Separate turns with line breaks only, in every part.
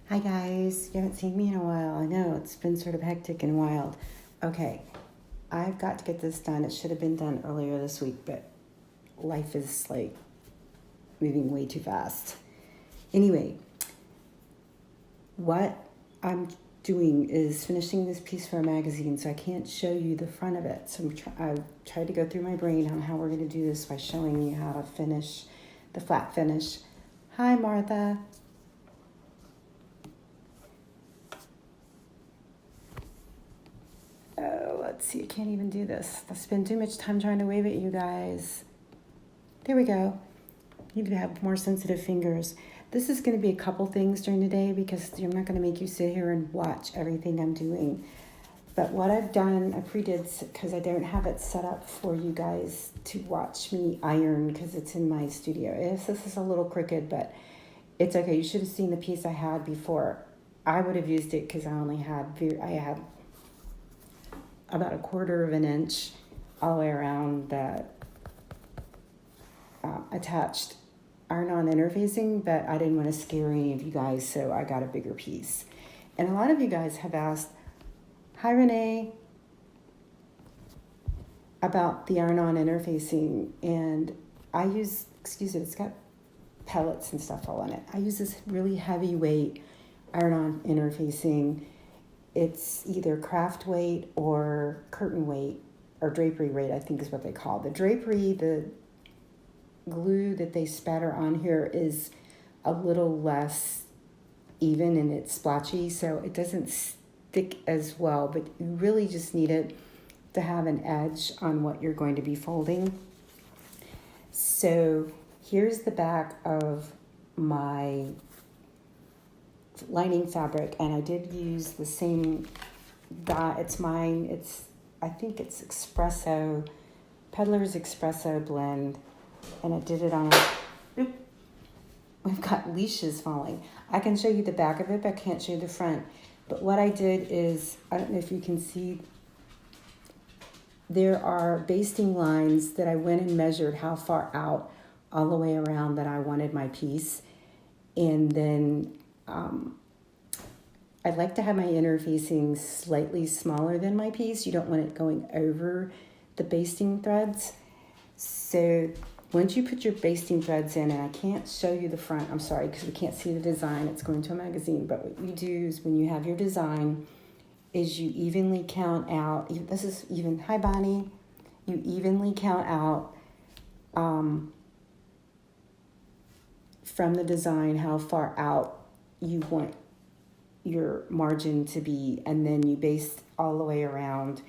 Hi guys, you haven't seen me in a while. I know, it's been sort of hectic and wild. Okay, I've got to get this done. It should have been done earlier this week, but life is like moving way too fast. Anyway, what I'm doing is finishing this piece for a magazine, so I can't show you the front of it. So I've tried to go through my brain on how we're going to do this by showing you how to finish the flat finish. Hi, Martha. Oh, let's see, I can't even do this. I spend too much time trying to wave at you guys. There we go. You need to have more sensitive fingers. This is going to be a couple things during the day because I'm not going to make you sit here and watch everything I'm doing. But what I've done, I pre-did because I don't have it set up for you guys to watch me iron because it's in my studio. This is a little crooked, but it's okay. You should have seen the piece I had before. I would have used it because I had about 1/4 of an inch all the way around that attached iron-on interfacing, but I didn't want to scare any of you guys, so I got a bigger piece. And a lot of you guys have asked, hi Renee, about the iron-on interfacing, and I use, it's got pellets and stuff all in it. I use this really heavyweight iron-on interfacing. It's either craft weight or curtain weight or drapery weight, I think is what they call it. The drapery, the glue that they spatter on here is a little less even and it's splotchy, so it doesn't stick as well, but you really just need it to have an edge on what you're going to be folding. So here's the back of my lining fabric, and I did use the same dye. It's mine. I think it's Espresso, Peddler's Espresso blend, and I did it on. We've got leashes falling. I can show you the back of it, but I can't show you the front. But what I did is, I don't know if you can see, there are basting lines that I went and measured how far out all the way around that I wanted my piece, and then I'd like to have my interfacing slightly smaller than my piece. You don't want it going over the basting threads. So once you put your basting threads in, and I can't show you the front, I'm sorry, because we can't see the design, it's going to a magazine, but what you do is when you have your design, is you evenly count out, this is even, hi Bonnie, you evenly count out from the design how far out you want your margin to be, and then you baste all the way around.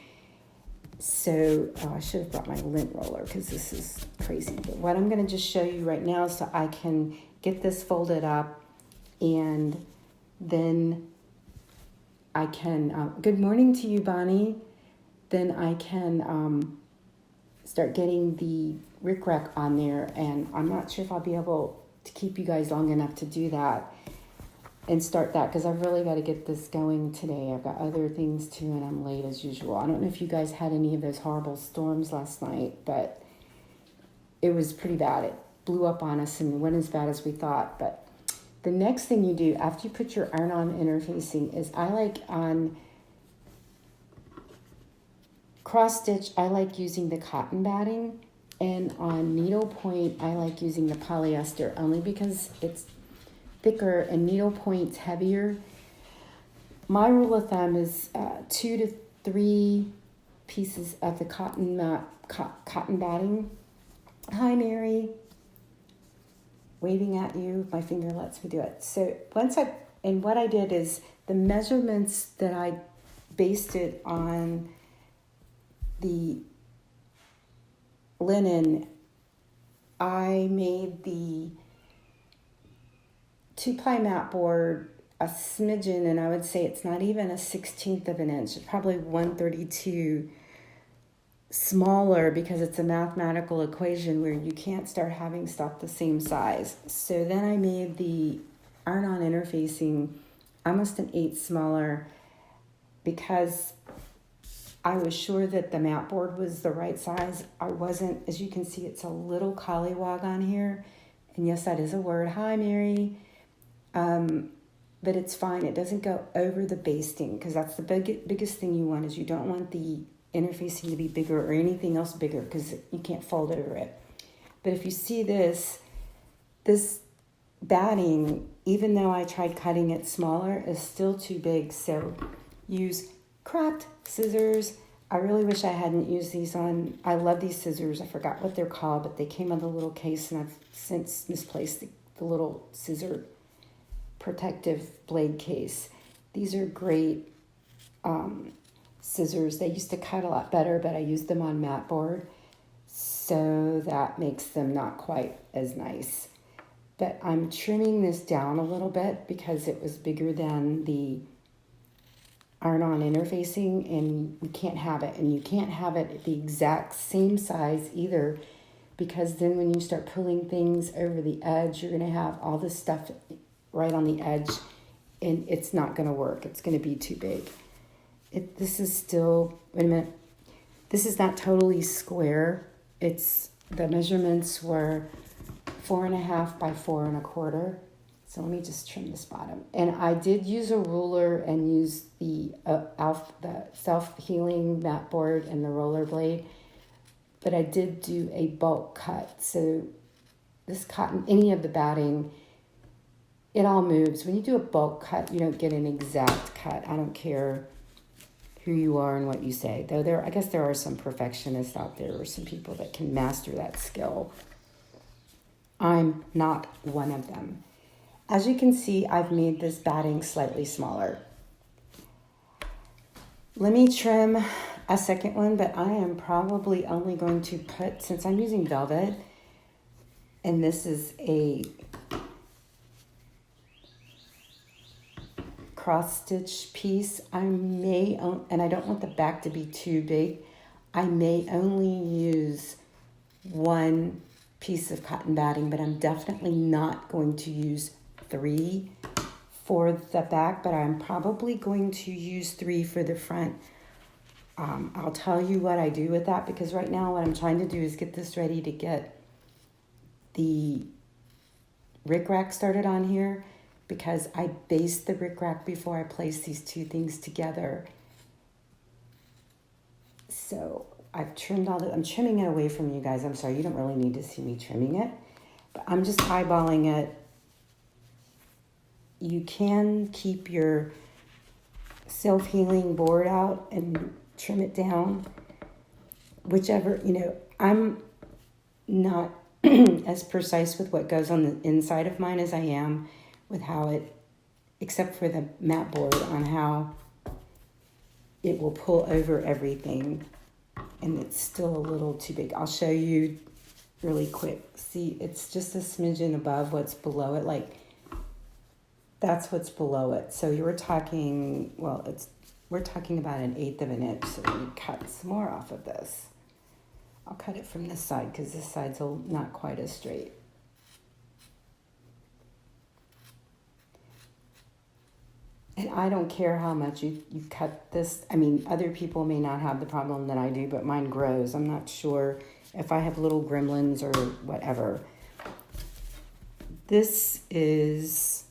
So I should have brought my lint roller because this is crazy, but what I'm going to just show you right now so I can get this folded up, and then I can good morning to you, Bonnie. Then I can start getting the rickrack on there, and I'm not sure if I'll be able to keep you guys long enough to do that and start that, because I've really got to get this going today. I've got other things too, and I'm late as usual. I don't know if you guys had any of those horrible storms last night, but it was pretty bad. It blew up on us and it went as bad as we thought. But the next thing you do after you put your iron-on interfacing is, I like on cross stitch, I like using the cotton batting, and on needle point, I like using the polyester, only because it's thicker and needle point's heavier. My rule of thumb is 2 to 3 pieces of the cotton batting. Hi Mary, waving at you. My finger lets me do it. So what I did is the measurements that I basted on the linen, I made the 2-ply mat board a smidgen, and I would say it's not even a 1/16 of an inch, it's probably 1/32 smaller, because it's a mathematical equation where you can't start having stuff the same size. So then I made the iron-on interfacing almost 1/8 smaller, because I was sure that the mat board was the right size. I wasn't, as you can see, it's a little collywog on here. And yes, that is a word. Hi, Mary. but it's fine. It doesn't go over the basting, because that's the biggest thing you want, is you don't want the interfacing to be bigger or anything else bigger, because you can't fold over it. But if you see this batting, even though I tried cutting it smaller, is still too big. So use cropped scissors. I really wish I hadn't used these on. I love these scissors. I forgot what they're called, but they came in a little case, and I've since misplaced the little scissor protective blade case. These are great scissors. They used to cut a lot better, but I used them on mat board, so that makes them not quite as nice. But I'm trimming this down a little bit because it was bigger than the iron-on interfacing, and we can't have it. And you can't have it the exact same size either, because then when you start pulling things over the edge, you're going to have all this stuff right on the edge, and it's not going to work. It's going to be too big. This is still, wait a minute, this is not totally square. The measurements were 4.5 by 4 1/4. So let me just trim this bottom. And I did use a ruler and use the self-healing mat board and the roller blade, but I did do a bulk cut. So this cotton, any of the batting, it all moves. When you do a bulk cut, you don't get an exact cut. I don't care who you are and what you say. Though I guess there are some perfectionists out there, or some people that can master that skill. I'm not one of them. As you can see, I've made this batting slightly smaller. Let me trim a second one, but I am probably only going to put, since I'm using velvet, and this is a cross stitch piece, and I don't want the back to be too big, I may only use one piece of cotton batting, but I'm definitely not going to use 3 for the back, but I'm probably going to use 3 for the front. I'll tell you what I do with that, because right now what I'm trying to do is get this ready to get the rickrack started on here, because I based the rickrack before I placed these two things together. So I've trimmed I'm trimming it away from you guys. I'm sorry, you don't really need to see me trimming it, but I'm just eyeballing it. You can keep your self-healing board out and trim it down, whichever, I'm not as precise with what goes on the inside of mine as I am with how it, except for the mat board, on how it will pull over everything, and it's still a little too big. I'll show you really quick. See, it's just a smidgen above what's below it, like that's what's below it. So we're talking about 1/8 of an inch. So let me cut some more off of this. I'll cut it from this side, because this side's not quite as straight. And I don't care how much you cut this. I mean, other people may not have the problem that I do, but mine grows. I'm not sure if I have little gremlins or whatever. This is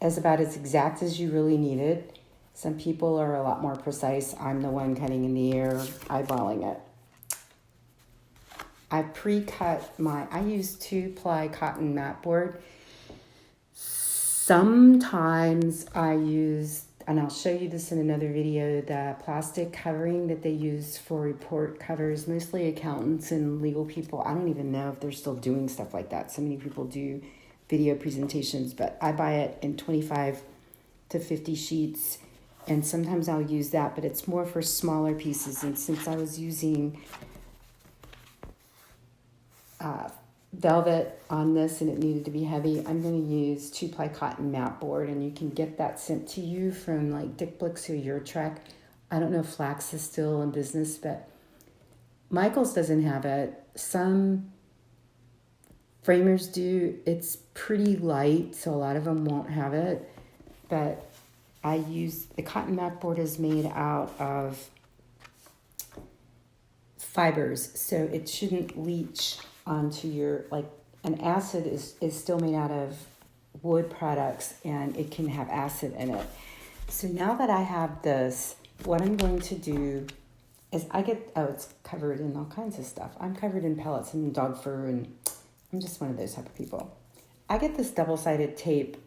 about as exact as you really need it. Some people are a lot more precise. I'm the one cutting in the air, eyeballing it. I pre-cut I use 2-ply cotton mat board. Sometimes I use, and I'll show you this in another video, the plastic covering that they use for report covers, mostly accountants and legal people. I don't even know if they're still doing stuff like that. So many people do video presentations, but I buy it in 25 to 50 sheets, and sometimes I'll use that, but it's more for smaller pieces. And since I was using velvet on this and it needed to be heavy, I'm going to use 2-ply cotton mat board, and you can get that sent to you from like Dick Blix or Your Trek. I don't know if Flax is still in business, but Michaels doesn't have it. Some framers do. It's pretty light, so a lot of them won't have it, but I use, the cotton mat board is made out of fibers, so it shouldn't leach onto your, like an acid is still made out of wood products, and it can have acid in it. So now that I have this, what I'm going to do is it's covered in all kinds of stuff. I'm covered in pellets and dog fur, and I'm just one of those type of people. I get this double-sided tape.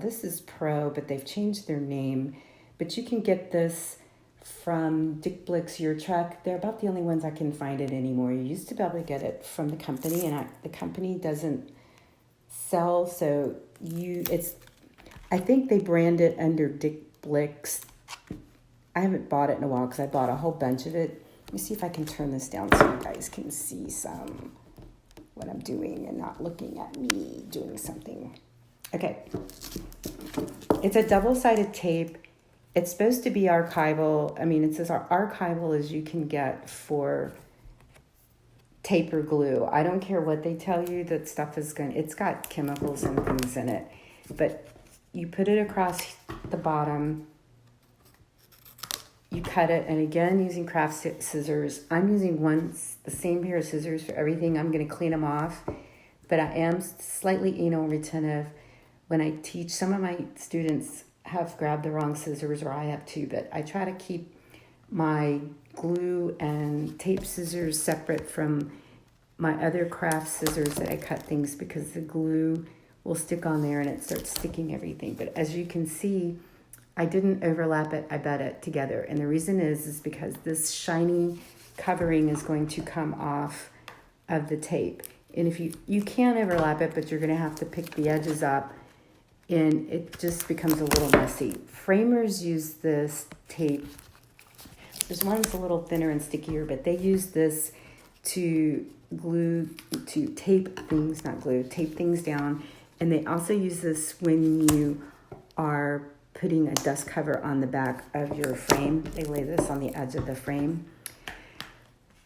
This is Pro, but they've changed their name. But you can get this from Dick Blick's Your Truck. They're about the only ones I can find it anymore. You used to be able to get it from the company, and the company doesn't sell, so I think they brand it under Dick Blick's. I haven't bought it in a while because I bought a whole bunch of it. Let me see if I can turn this down so you guys can see what I'm doing and not looking at me doing something. Okay. It's a double-sided tape. It's supposed to be archival. I mean, it's as archival as you can get for tape or glue. I don't care what they tell you, that stuff it's got chemicals and things in it. But you put it across the bottom, you cut it, and again, using craft scissors. I'm using the same pair of scissors for everything. I'm going to clean them off, but I am slightly anal retentive. When I teach, some of my students have grabbed the wrong scissors, or I have too, but I try to keep my glue and tape scissors separate from my other craft scissors that I cut things, because the glue will stick on there and it starts sticking everything. But as you can see, I didn't overlap it, I bet it together. And the reason is because this shiny covering is going to come off of the tape. And if you can overlap it, but you're gonna have to pick the edges up, and it just becomes a little messy. Framers use this tape. There's one that's a little thinner and stickier, but they use this to tape things down. And they also use this when you are putting a dust cover on the back of your frame. They lay this on the edge of the frame.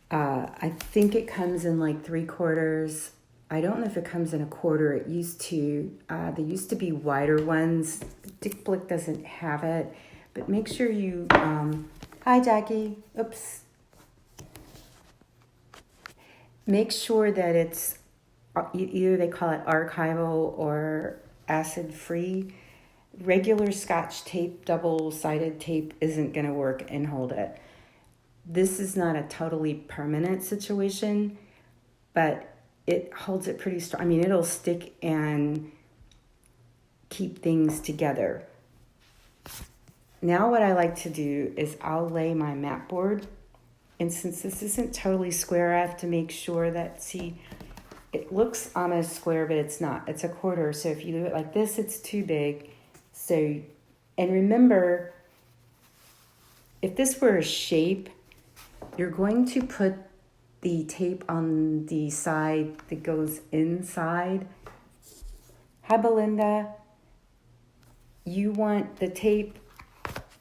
I think it comes in like 3/4. I don't know if it comes in 1/4. It used to, they used to be wider ones. Dick Blick doesn't have it, but make sure you, hi Jackie, oops. Make sure that it's, either they call it archival or acid-free. Regular Scotch tape, double-sided tape isn't gonna work and hold it. This is not a totally permanent situation, but it holds it pretty strong. I mean, it'll stick and keep things together. Now what I like to do is I'll lay my mat board, and since this isn't totally square, I have to make sure that, see, it looks almost square, but it's not. It's 1/4, so if you do it like this, it's too big. So, and remember, if this were a shape, you're going to put the tape on the side that goes inside. Hi, Belinda. You want the tape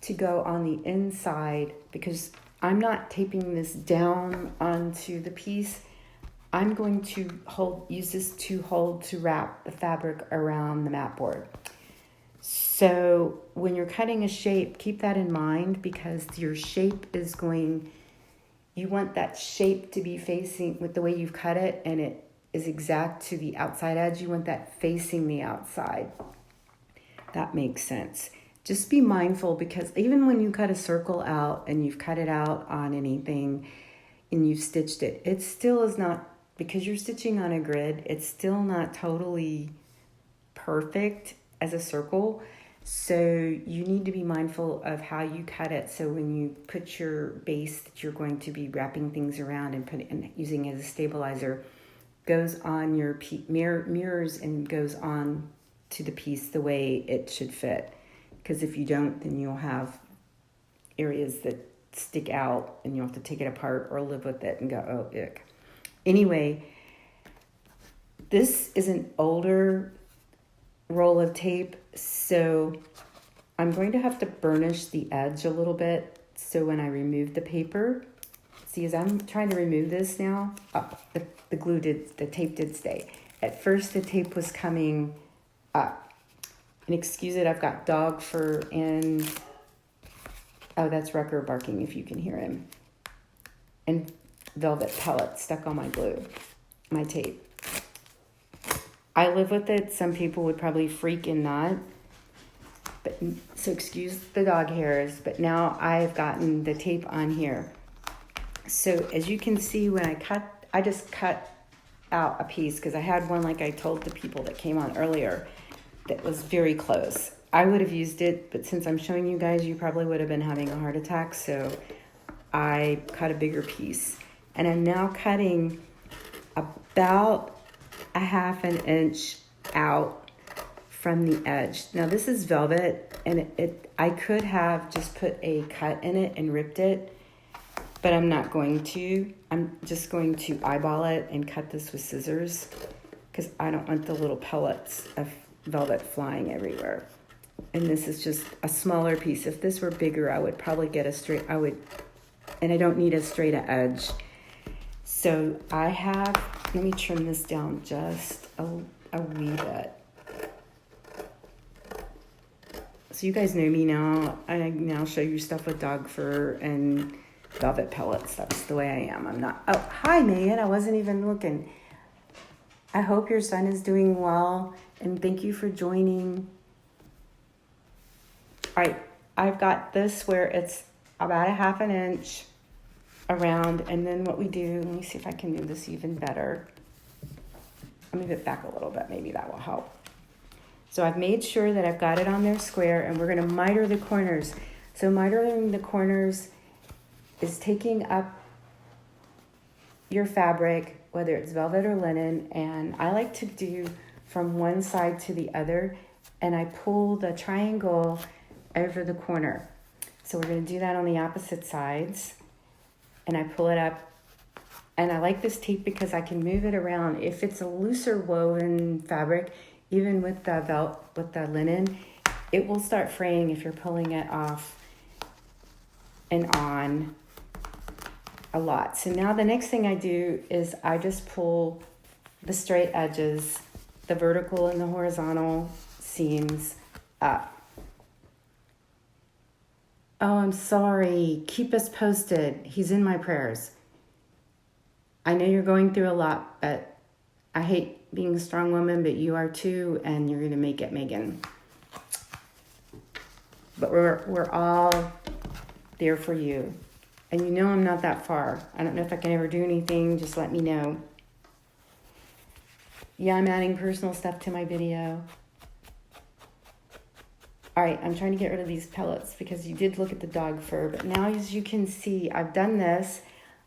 to go on the inside, because I'm not taping this down onto the piece. I'm going to use this to wrap the fabric around the mat board. So when you're cutting a shape, keep that in mind, because your shape is you want that shape to be facing with the way you've cut it, and it is exact to the outside edge. You want that facing the outside. That makes sense. Just be mindful, because even when you cut a circle out and you've cut it out on anything and you've stitched it, it still is not, because you're stitching on a grid, it's still not totally perfect as a circle. So you need to be mindful of how you cut it. So when you put your base that you're going to be wrapping things around and using it as a stabilizer, goes on your mirrors and goes on to the piece the way it should fit. Because if you don't, then you'll have areas that stick out and you'll have to take it apart or live with it and go, oh, ick. Anyway, this is an older roll of tape, so I'm going to have to burnish the edge a little bit. So when I remove the paper, see, as I'm trying to remove this now, the tape did stay. At first the tape was coming up. And excuse it, I've got dog fur and, oh, that's Rucker barking if you can hear him. And velvet pellets stuck on my tape. I live with it. Some people would probably freak and not. But so excuse the dog hairs, but now I've gotten the tape on here. So as you can see, when I just cut out a piece because I had one, like I told the people that came on earlier, that was very close. I would have used it, but since I'm showing you guys, you probably would have been having a heart attack. So I cut a bigger piece, and I'm now cutting about a 1/2 inch out from the edge. Now this is velvet, and I could have just put a cut in it and ripped it, but I'm not going to. I'm just going to eyeball it and cut this with scissors because I don't want the little pellets of velvet flying everywhere. And this is just a smaller piece. If this were bigger, I would probably get and I don't need a straight edge. So let me trim this down just a wee bit. So you guys know me now. I now show you stuff with dog fur and velvet pellets. That's the way I am. I'm not, oh, hi Megan, I wasn't even looking. I hope your son is doing well, and thank you for joining. All right, I've got this where it's about a 1/2 inch around, and then what we do, let me see if I can do this even better. I'll move it back a little bit, maybe that will help. So I've made sure that I've got it on there square, and we're gonna miter the corners. So mitering the corners is taking up your fabric, whether it's velvet or linen, and I like to do from one side to the other, and I pull the triangle over the corner. So we're going to do that on the opposite sides, and I pull it up, and I like this tape because I can move it around. If it's a looser woven fabric, even with the linen, it will start fraying if you're pulling it off and on a lot. So now the next thing I do is I just pull the straight edges, the vertical and the horizontal seams up. Oh, I'm sorry. Keep us posted. He's in my prayers. I know you're going through a lot, but I hate being a strong woman, but you are too, and you're going to make it, Megan. But we're all there for you. And you know I'm not that far. I don't know if I can ever do anything. Just let me know. Yeah, I'm adding personal stuff to my video. All right, I'm trying to get rid of these pellets because you did look at the dog fur. But now, as you can see, I've done this.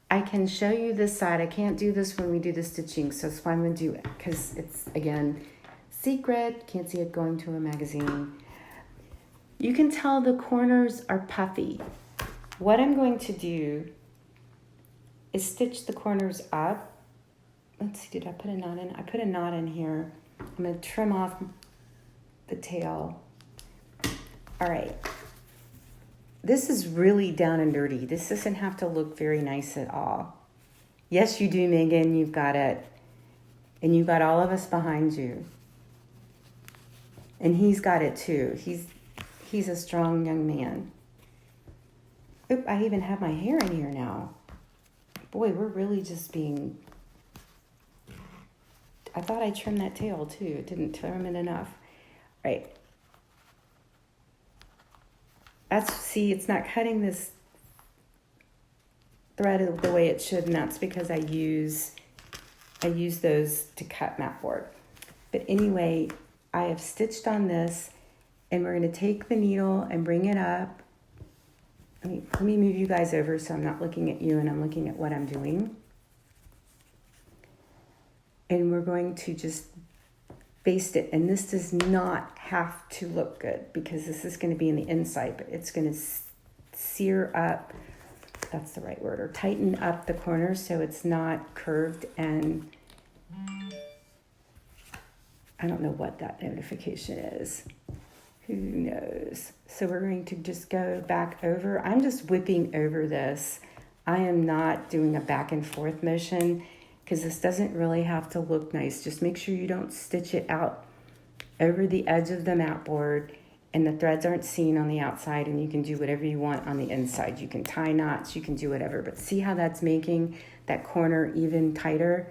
I can show you this side. I can't do this when we do the stitching, so that's why I'm going to do it. Because it's, again, secret. Can't see it going to a magazine. You can tell the corners are puffy. What I'm going to do is stitch the corners up. Let's see, did I put a knot in? I put a knot in here. I'm going to trim off the tail. All right. This is really down and dirty. This doesn't have to look very nice at all. Yes, you do, Megan. You've got it. And you've got all of us behind you. And he's got it too. He's a strong young man. Oop, I even have my hair in here now. Boy, we're really just being... I thought I trimmed that tail too. It didn't trim it enough. All right. See, it's not cutting this thread the way it should, and that's because I use those to cut mat board. But anyway, I have stitched on this, and we're going to take the needle and bring it up. Let me move you guys over so I'm not looking at you and I'm looking at what I'm doing. And we're going to just baste it, and this does not have to look good because this is going to be in the inside, but it's going to sear up, that's the right word, or tighten up the corners so it's not curved. And I don't know what that notification is. Who knows? So we're going to just go back over. I'm just whipping over this. I am not doing a back and forth motion because this doesn't really have to look nice. Just make sure you don't stitch it out over the edge of the mat board and the threads aren't seen on the outside, and you can do whatever you want on the inside. You can tie knots, you can do whatever, but see how that's making that corner even tighter?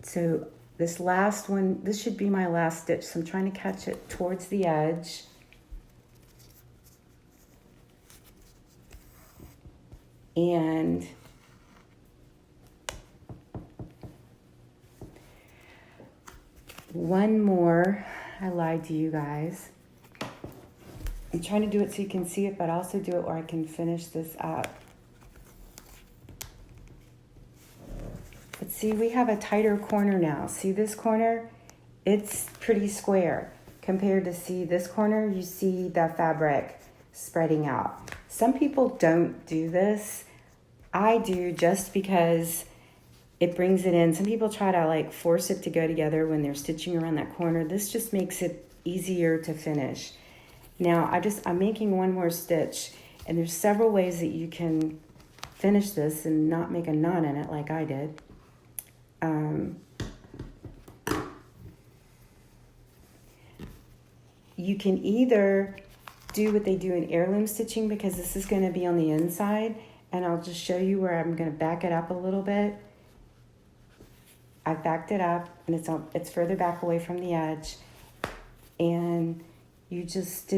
So this last one, this should be my last stitch, so I'm trying to catch it towards the edge. And one more. I lied to you guys. I'm trying to do it so you can see it, but also do it where I can finish this up. But see, we have a tighter corner now. See this corner? It's pretty square. Compared to see this corner, you see the fabric spreading out. Some people don't do this. I do just because it brings it in. Some people try to like force it to go together when they're stitching around that corner. This just makes it easier to finish. Now I'm making one more stitch, and there's several ways that you can finish this and not make a knot in it like I did. You can either do what they do in heirloom stitching, because this is going to be on the inside, and I'll just show you where I'm going to back it up a little bit. I've backed it up, and it's further back away from the edge, and you just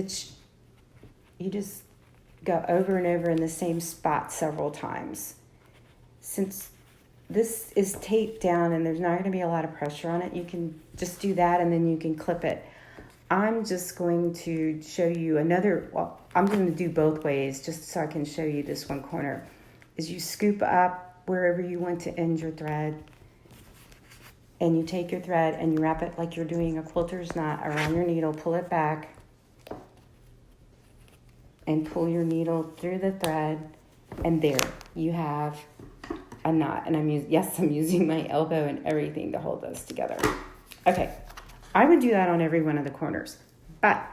go over and over in the same spot several times. Since this is taped down and there's not going to be a lot of pressure on it, you can just do that, and then you can clip it. I'm just going to show you I'm going to do both ways just so I can show you this one corner. Is you scoop up wherever you want to end your thread, and you take your thread and you wrap it like you're doing a quilter's knot around your needle, pull it back, and pull your needle through the thread, and there you have a knot. And I'm using my elbow and everything to hold those together. Okay, I would do that on every one of the corners, but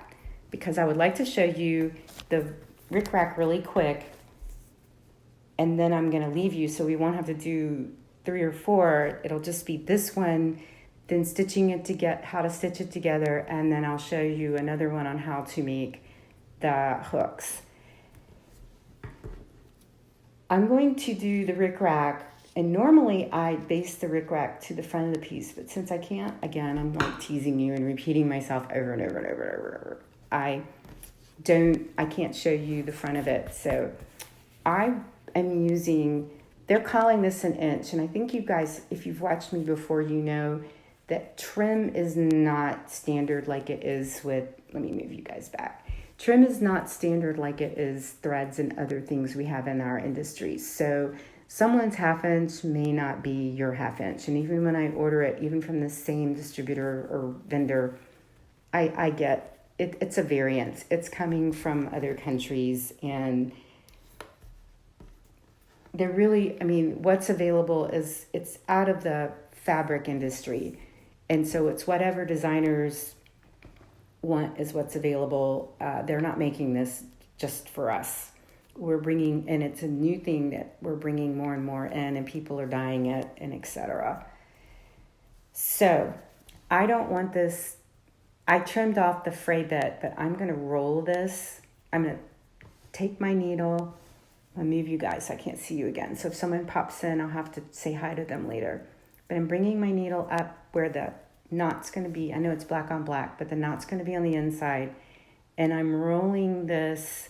because I would like to show you the rickrack really quick, and then I'm going to leave you so we won't have to do 3 or 4. It'll just be this one, then stitching it to get how to stitch it together, and then I'll show you another one on how to make the hooks. I'm going to do the rickrack, and normally I baste the rickrack to the front of the piece, but since I can't, again, I'm like teasing you and repeating myself over and over and over and over. I can't show you the front of it, so I am using, they're calling this an inch, and I think you guys, if you've watched me before, you know that trim is not standard like it is with, let me move you guys back. Trim is not standard like it is threads and other things we have in our industry. So someone's half inch may not be your half inch. And even when I order it, even from the same distributor or vendor, I get it, it's a variance. It's coming from other countries, and they're really, what's available is it's out of the fabric industry. And so it's whatever designers want is what's available. They're not making this just for us. We're bringing, and it's a new thing that we're bringing more and more in, and people are buying it, and etc. So I don't want this. I trimmed off the fray bit, but I'm going to roll this. I'm going to take my needle. I'll move you guys so I can't see you again. So if someone pops in, I'll have to say hi to them later. But I'm bringing my needle up where the knot's going to be. I know it's black on black, but the knot's going to be on the inside. And I'm rolling this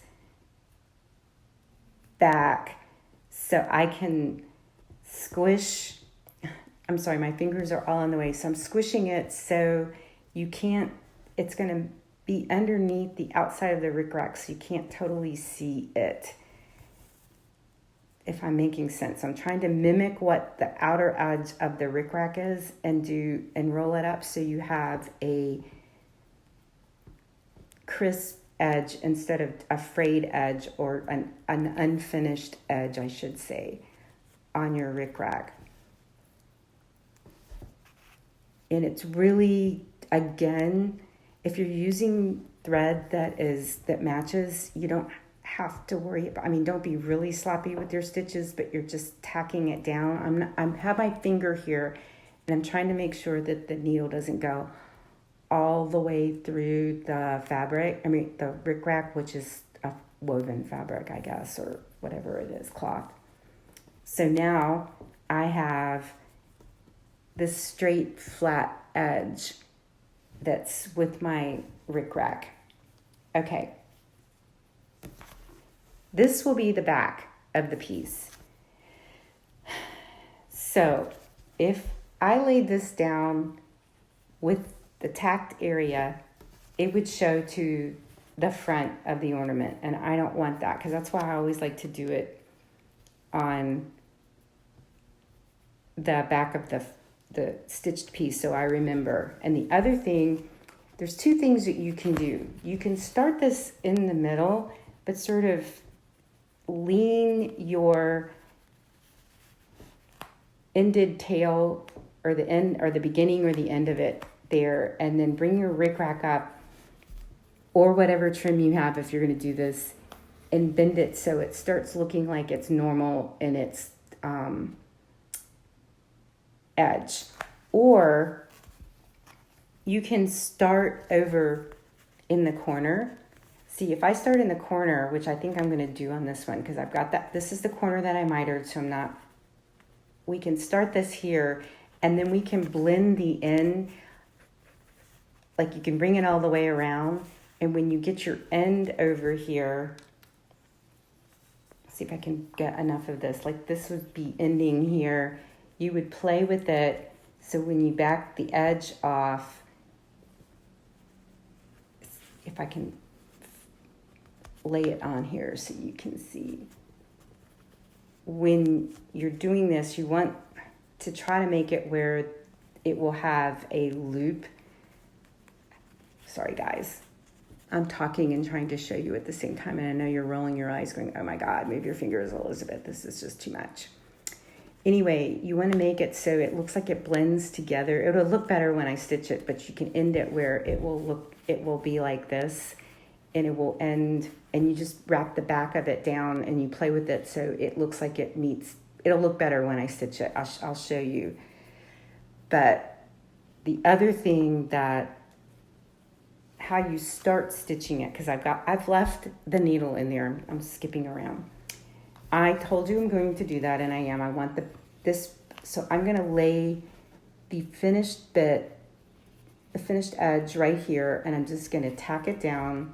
back so I can squish. I'm sorry, my fingers are all in the way. So I'm squishing it so you can't, it's going to be underneath the outside of the rickrack, so you can't totally see it. If I'm making sense, I'm trying to mimic what the outer edge of the rickrack is and roll it up so you have a crisp edge instead of a frayed edge, or an unfinished edge, I should say, on your rickrack. And it's really, again, if you're using thread that matches, you don't have to worry about, don't be really sloppy with your stitches, but you're just tacking it down. I have my finger here, and I'm trying to make sure that the needle doesn't go all the way through the fabric. The rickrack, which is a woven fabric, I guess, or whatever it is, cloth. So now I have this straight flat edge that's with my rickrack. Okay. This will be the back of the piece. So if I laid this down with the tacked area, it would show to the front of the ornament, and I don't want that, because that's why I always like to do it on the back of the stitched piece, so I remember. And the other thing, there's two things that you can do. You can start this in the middle, but sort of lean your ended tail, or the end, or the beginning or the end of it there, and then bring your rickrack up, or whatever trim you have if you're going to do this, and bend it so it starts looking like it's normal in its edge. Or you can start over in the corner. See, if I start in the corner, which I think I'm going to do on this one, because I've got that, this is the corner that I mitered, so I'm not, we can start this here, and then we can blend the end, like you can bring it all the way around, and when you get your end over here, see if I can get enough of this, like this would be ending here, you would play with it, so when you back the edge off, if I can lay it on here so you can see. When you're doing this, you want to try to make it where it will have a loop. Sorry, guys. I'm talking and trying to show you at the same time, and I know you're rolling your eyes going, oh my God, move your fingers, Elizabeth, this is just too much. Anyway, you want to make it so it looks like it blends together. It'll look better when I stitch it, but you can end it where it will be like this, and it will end, and you just wrap the back of it down and you play with it so it looks like it meets. It'll look better when I stitch it. I'll show you. But the other thing that, how you start stitching it, because I've left the needle in there. I'm skipping around. I told you I'm going to do that, and I am. I want this, so I'm going to lay the finished bit, the finished edge right here, and I'm just going to tack it down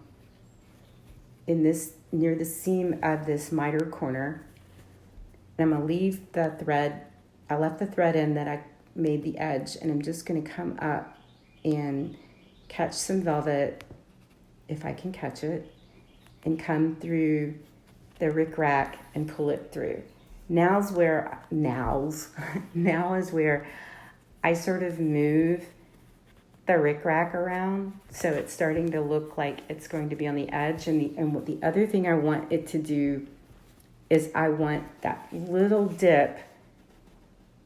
in this, near the seam of this miter corner. And I'm going to leave the thread. I left the thread in that I made the edge, and I'm just going to come up and catch some velvet, if I can catch it, and come through the rickrack and pull it through. Now is where I sort of move the rickrack around, so it's starting to look like it's going to be on the edge. And what the other thing I want it to do is I want that little dip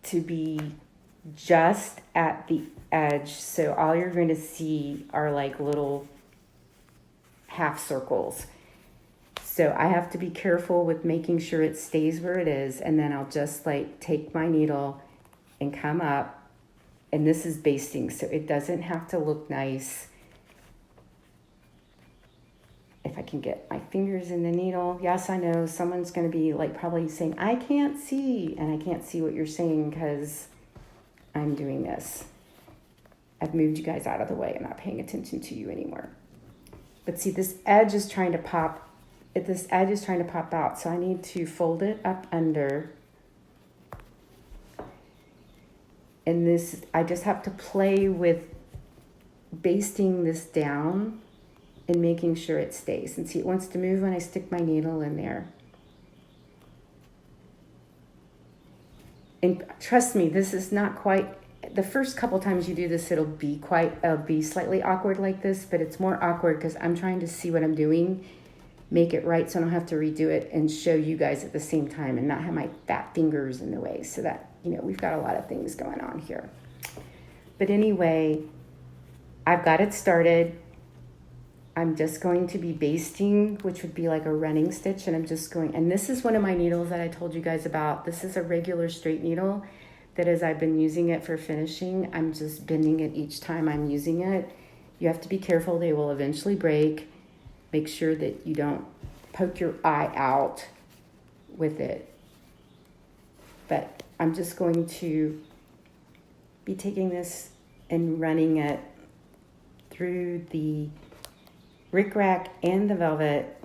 to be just at the edge, so all you're going to see are like little half circles. So I have to be careful with making sure it stays where it is, and then I'll just like take my needle and come up, and this is basting, so it doesn't have to look nice. If I can get my fingers in the needle. Yes, I know someone's going to be like probably saying, I can't see, and I can't see what you're saying because I'm doing this. I've moved you guys out of the way. I'm not paying attention to you anymore. But see, this edge is trying to pop. This edge is trying to pop out, so I need to fold it up under. And this, I just have to play with basting this down and making sure it stays. And see, it wants to move when I stick my needle in there. And trust me, this is not quite, the first couple times you do this, it'll be slightly awkward like this, but it's more awkward because I'm trying to see what I'm doing, make it right so I don't have to redo it and show you guys at the same time and not have my fat fingers in the way, so that, you know, we've got a lot of things going on here. But anyway, I've got it started. I'm just going to be basting, which would be like a running stitch, and I'm just going, and this is one of my needles that I told you guys about. This is a regular straight needle that, as I've been using it for finishing, I'm just bending it each time I'm using it. You have to be careful, they will eventually break. Make sure that you don't poke your eye out with it. But I'm just going to be taking this and running it through the rickrack and the velvet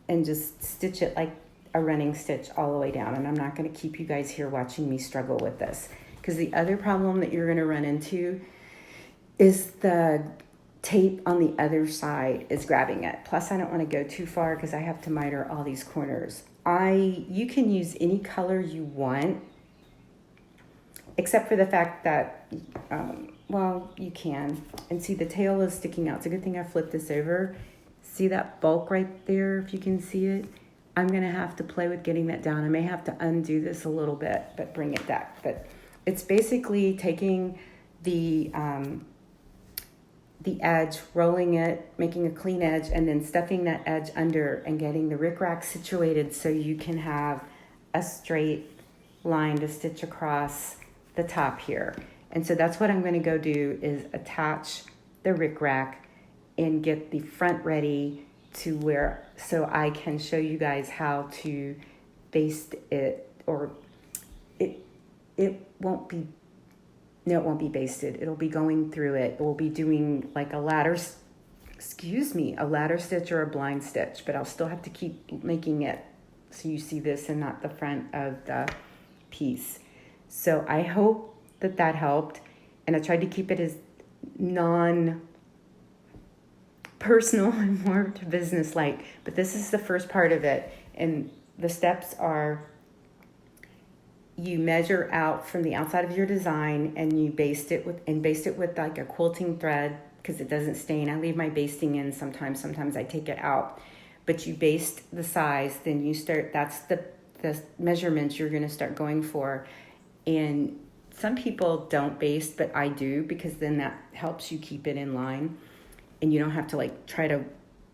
and just stitch it like a running stitch all the way down. And I'm not going to keep you guys here watching me struggle with this, because the other problem that you're going to run into is the tape on the other side is grabbing it. Plus, I don't want to go too far because I have to miter all these corners. You can use any color you want, except for the fact that, well, you can. And see, the tail is sticking out. It's a good thing I flipped this over. See that bulk right there, if you can see it? I'm going to have to play with getting that down. I may have to undo this a little bit, but bring it back. But it's basically taking the edge, rolling it, making a clean edge, and then stuffing that edge under and getting the rickrack situated so you can have a straight line to stitch across the top here. And so that's what I'm going to go do, is attach the rickrack and get the front ready to where, so I can show you guys how to baste it, or it won't be, no, it won't be basted. It'll be going through it. We'll be doing like a ladder stitch or a blind stitch, but I'll still have to keep making it so you see this and not the front of the piece. So I hope that helped. And I tried to keep it as non-personal and more business-like, but this is the first part of it. And the steps are, you measure out from the outside of your design and you baste it with like a quilting thread, because it doesn't stain. I leave my basting in sometimes I take it out, but you baste the size, then you start, that's the measurements you're going to start going for. And some people don't baste, but I do, because then that helps you keep it in line and you don't have to like try to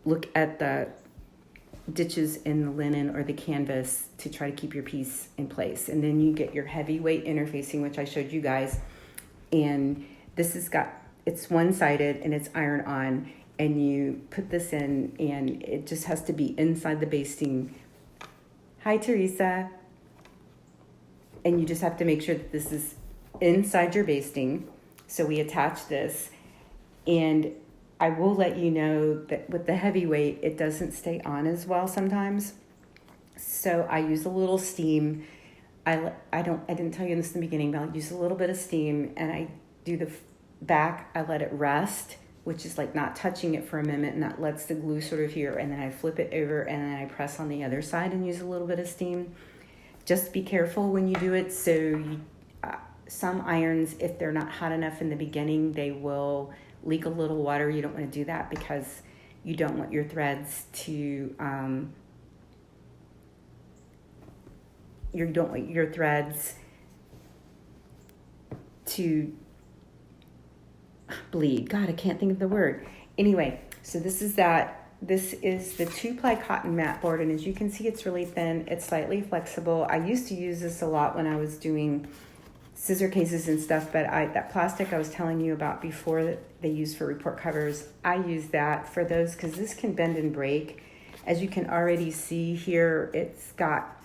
look at the ditches in the linen or the canvas to try to keep your piece in place. And then you get your heavyweight interfacing, which I showed you guys. And this has got, it's one-sided and it's iron on, and you put this in and it just has to be inside the basting. Hi, Teresa. And you just have to make sure that this is inside your basting. So we attach this, and I will let you know that with the heavyweight, it doesn't stay on as well sometimes. So I use a little steam. I didn't tell you this in the beginning, but I'll use a little bit of steam, and I do the back. I let it rest, which is like not touching it for a minute, and that lets the glue sort of here. And then I flip it over, and then I press on the other side and use a little bit of steam. Just be careful when you do it. So some irons, if they're not hot enough in the beginning, they will leak a little water. You don't want to do that, because you don't want your threads to bleed. God, I can't think of the word. Anyway, so this is that. This is the 2-ply cotton mat board, and as you can see, it's really thin. It's slightly flexible. I used to use this a lot when I was doing scissor cases and stuff, but that plastic I was telling you about before that they use for report covers, I use that for those, because this can bend and break. As you can already see here, it's got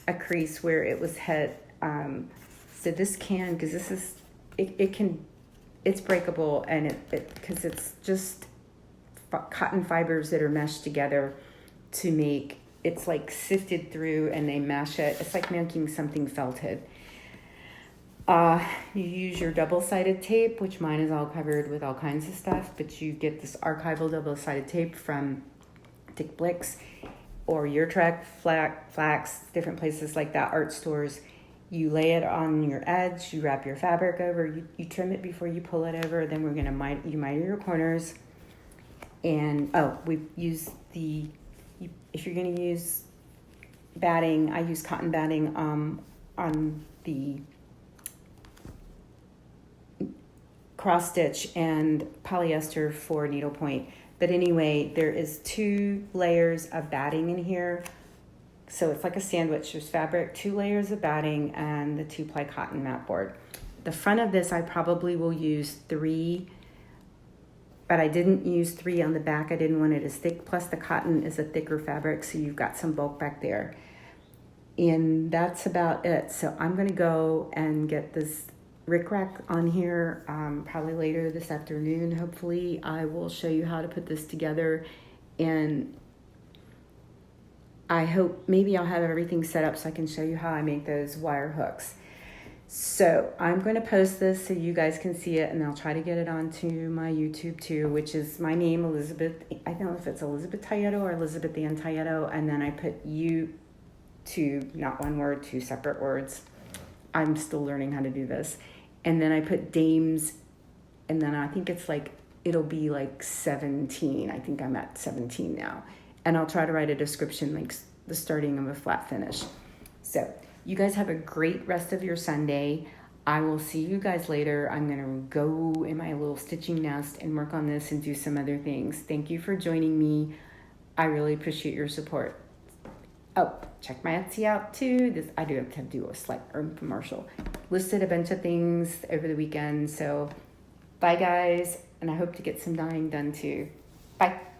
a crease where it was hit. So this can, because this is, it's breakable, and because it's just cotton fibers that are meshed together to make, it's like sifted through and they mash it. It's like making something felted. You use your double-sided tape, which mine is all covered with all kinds of stuff, but you get this archival double-sided tape from Dick Blick's or Your Trek, Flax, different places like that, art stores. You lay it on your edge, you wrap your fabric over, you trim it before you pull it over, then we're going to miter your corners. And, we use if you're going to use batting, I use cotton batting on the cross stitch and polyester for needlepoint. But anyway, there is 2 layers of batting in here. So it's like a sandwich. There's fabric, 2 layers of batting, and the 2-ply cotton mat board. The front of this, I probably will use 3, but I didn't use 3 on the back. I didn't want it as thick. Plus the cotton is a thicker fabric, so you've got some bulk back there. And that's about it. So I'm going to go and get this rickrack on here probably later this afternoon. Hopefully I will show you how to put this together, and I hope maybe I'll have everything set up so I can show you how I make those wire hooks. So I'm going to post this so you guys can see it, and I'll try to get it onto my YouTube too, which is my name, Elizabeth. I don't know if it's Elizabeth Tayeto or Elizabeth Ann Tayeto, and then I put YouTube, not one word, two separate words. I'm still learning how to do this. And then I put dames, and then I think it's like, it'll be like 17. I think I'm at 17 now. And I'll try to write a description like the starting of a flat finish. So you guys have a great rest of your Sunday. I will see you guys later. I'm going to go in my little stitching nest and work on this and do some other things. Thank you for joining me. I really appreciate your support. Oh, check my Etsy out too. I do have to do a slight commercial. Listed a bunch of things over the weekend. So bye guys. And I hope to get some dyeing done too. Bye.